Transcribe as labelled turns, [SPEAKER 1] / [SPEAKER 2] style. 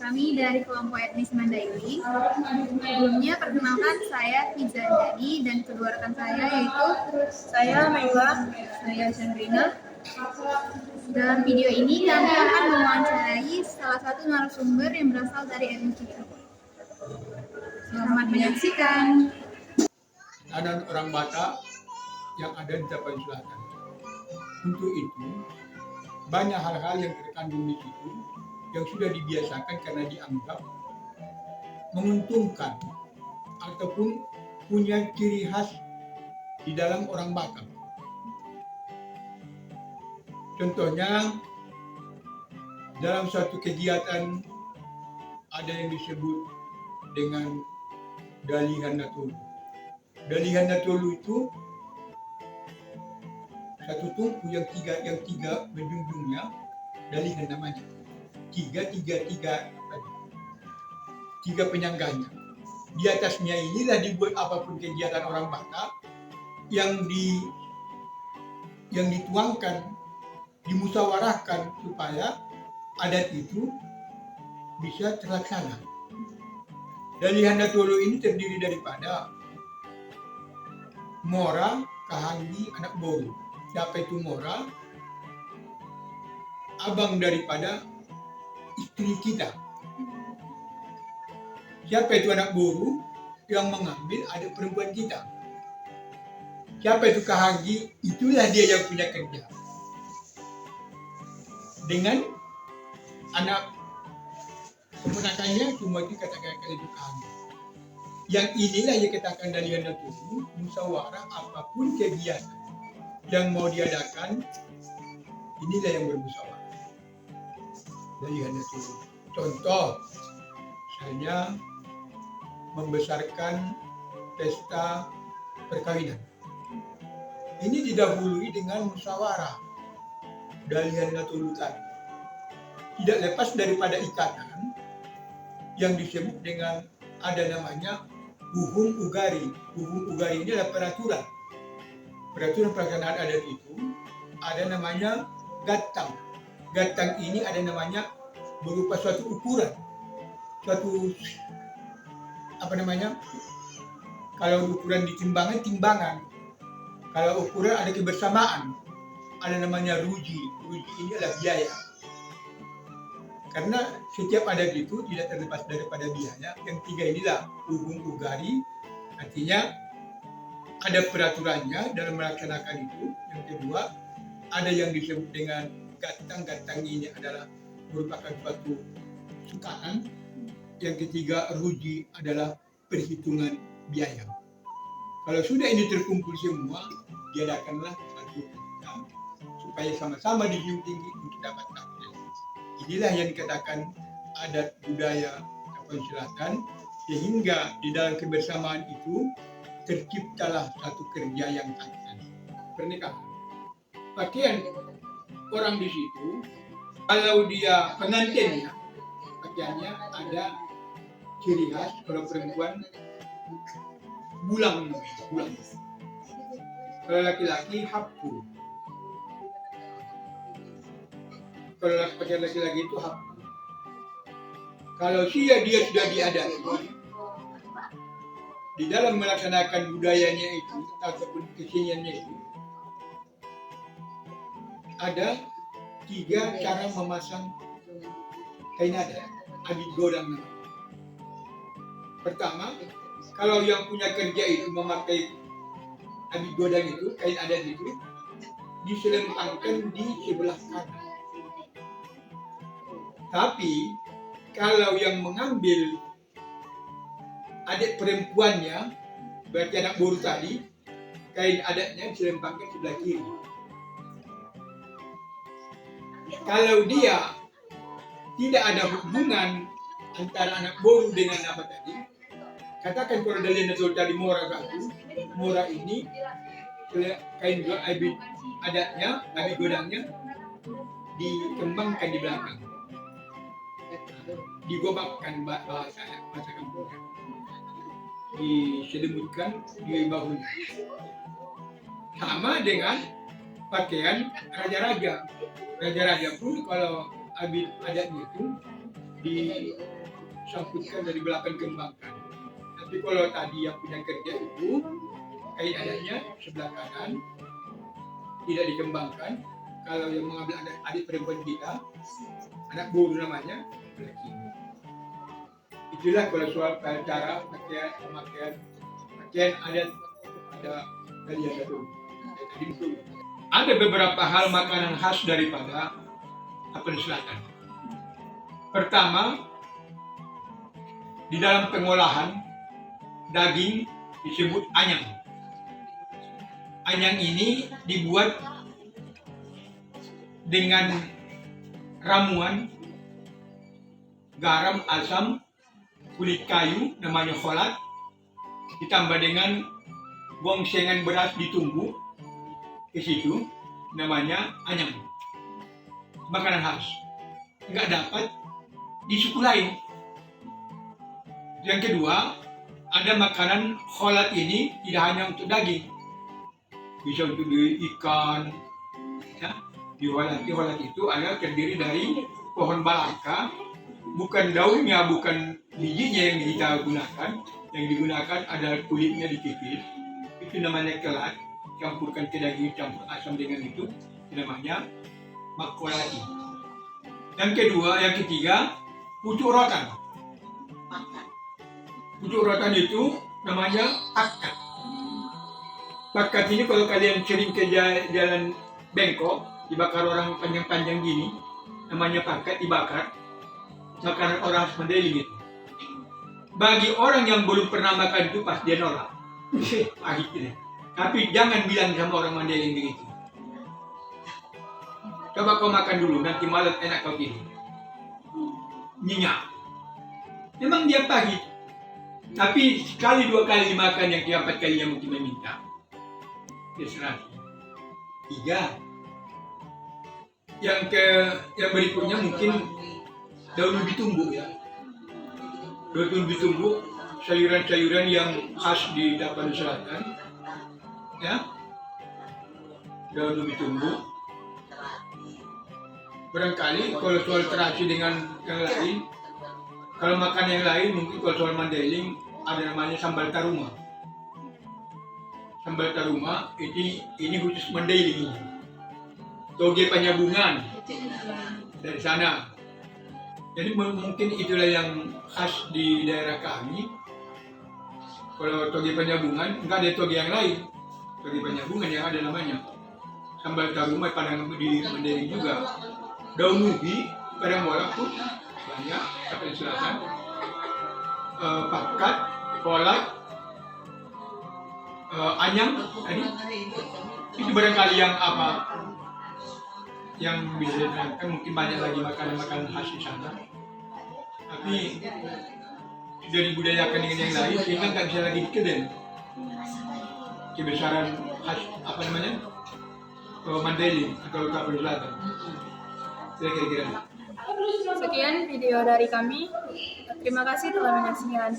[SPEAKER 1] Kami dari kelompok etnis Mandailing. Sebelumnya perkenalkan saya Kizandani dan kedua rekan saya yaitu
[SPEAKER 2] Saya Naila.
[SPEAKER 1] saya Chandrina. Dalam video ini kami akan mewawancarai salah satu narasumber yang berasal dari etnis Cirebon. Selamat menyaksikan.
[SPEAKER 3] Ada orang Batak yang ada di Tapanuli Selatan. Untuk itu, banyak hal-hal yang terkandung di situ yang sudah dibiasakan karena dianggap menguntungkan ataupun punya ciri khas di dalam orang Batak. Contohnya, dalam suatu kegiatan ada yang disebut dengan Dalihan Natolu. Dalihan Natolu itu satu tungku yang tiga menjunjungnya, dalihan namanya. Tiga penyangganya. Di atasnya inilah dibuat apapun kegiatan orang Batak yang dituangkan, dimusyawarahkan supaya adat itu bisa terlaksana. Dalihan Natolu ini terdiri daripada Mora, Kahanggi, anak boru. Siapa itu Mora? Abang daripada istri kita. Siapa itu anak boru? Yang mengambil adik perempuan kita. Siapa itu Kahanggi? Itulah dia yang punya kerja. Dengan anak keponakannya cuma itu katakan itu Kahanggi. Yang inilah yang katakan Dalihan Natolu, musyawarah apapun kegiatan yang mau diadakan, inilah yang bermusyawarah. Dalihan Natolu. Contoh, misalnya membesarkan pesta perkawinan. Ini didahului dengan musyawarah Dalihan Natolu tadi. Tidak lepas daripada ikatan yang disebut dengan ada namanya Hukum Ugari. Hukum Ugari ini adalah peraturan. Peraturan pelaksanaan adat itu ada namanya gatang. Gatang ini ada namanya berupa suatu ukuran. Suatu kalau ukuran timbangan. Kalau ukuran ada kebersamaan. Ada namanya ruji. Ruji ini adalah biaya. Karena setiap adat itu tidak terlepas daripada biaya. Yang tiga inilah hukum ugari, artinya ada peraturannya dalam melaksanakan itu. Yang kedua, ada yang disebut dengan gatang. Gatang ini adalah merupakan suatu sukaan. Yang ketiga, ruji adalah perhitungan biaya. Kalau sudah ini terkumpul semua, diadakanlah satu program supaya sama-sama dijunjung tinggi untuk dapat takdir. Inilah yang dikatakan adat budaya Tapanuli Selatan, sehingga di dalam kebersamaan itu terciptalah satu kerja yang sakti. Pernikahan. Pakaian orang di situ, kalau dia pengantinnya, pakaiannya ada ciri khas. Kalau perempuan bulang. Kalau laki-laki hapku. Kalau pakaian laki-laki itu hapku. Kalau dia sudah diadati, di dalam melaksanakan budayanya itu ataupun keseniannya itu, ada 3 cara memasang kain adat, abit godang. Pertama, kalau yang punya kerja itu memakai abit godang itu, kain adat itu, diselempangkan di sebelah kanan. Tapi kalau yang mengambil adik perempuannya, berarti anak boru tadi, kain adatnya diselempangkan sebelah kiri. Kalau dia tidak ada hubungan antara anak boru dengan apa tadi, katakan kalau Dalihan Natolu tadi Mora satu, Mora ini kain abit adatnya, abit godangnya dikembangkan di belakang. Digobakkan bahasa kampungnya, diselimutkan di bahunya. Sama dengan pakaian raja-raja. Raja-raja pun kalau abit adatnya itu sangkutkan dari belakang kembangkan. Tapi kalau tadi yang punya kerja itu kain adatnya sebelah kanan tidak dikembangkan. Kalau yang mengambil adik perempuan kita, anak boru namanya, sebelah kiri. Itulah kalau soal cara pakaian adat pada kalian itu. Ada beberapa hal makanan khas daripada Apel Selatan. Pertama, di dalam pengolahan daging disebut anyang. Anyang ini dibuat dengan ramuan, garam, asam, kulit kayu namanya kholat, ditambah dengan gongsengan beras ditumbuk ke situ namanya anyang. Makanan khas nggak dapat di suku lain. Yang kedua, ada makanan kholat ini tidak hanya untuk daging, bisa untuk ikan. Ya, kholat itu adalah terdiri dari pohon balaka, bukan daunnya, bukan bijinya yang kita gunakan. Yang digunakan adalah kulitnya dikikis. Itu namanya kelat, campurkan ke daging, campur asam dengan itu namanya makolati. Yang ketiga, pucuk rotan. Pucuk rotan itu namanya pakat. Pakat ini kalau kalian sering ke jalan bengkok, dibakar orang panjang-panjang gini, namanya pakat, dibakar. Makanan orang Mandailing itu. Bagi orang yang belum pernah makan itu pas dia nolak. Pahit ini. Tapi jangan bilang sama orang Mandailing begitu. Coba kau makan dulu, nanti malam enak kau gini. Nyenyak. Memang dia pahit. Tapi sekali dua kali dimakan, yang keempat kalinya mungkin meminta. Terserah. 3. Yang berikutnya mungkin daun ubi tumbuk ya. Daun ubi tumbuk, sayuran-sayuran yang khas di Tapanuli Selatan. Ya. Daun ubi tumbuk. Barangkali kalau soal terasi dengan yang lain, kalau makan yang lain mungkin kalau soal Mandailing ada namanya sambal taruma. Sambal taruma ini khusus Mandailing. Toge Panyabungan dari sana. Jadi mungkin itulah yang khas di daerah kami. Kalau toge Panyabungan, enggak ada toge yang lain. Toge Panyabungan yang ada namanya sambal taruma pada di Mandailing juga. Daun ubi, padang bola pun banyak, Apel Selatan, pakat, kholat, anyang, tadi. Itu barangkali yang yang bisa diterangkan. Mungkin banyak lagi makanan-makanan khas di sana. Tapi sudah dibudayakan dengan yang lain sehingga nggak bisa lagi dikedel. Kebesaran khas Mandailing atau Apel Selatan. Kira-kira.
[SPEAKER 2] Sekian video dari kami. Terima kasih telah menyaksikan.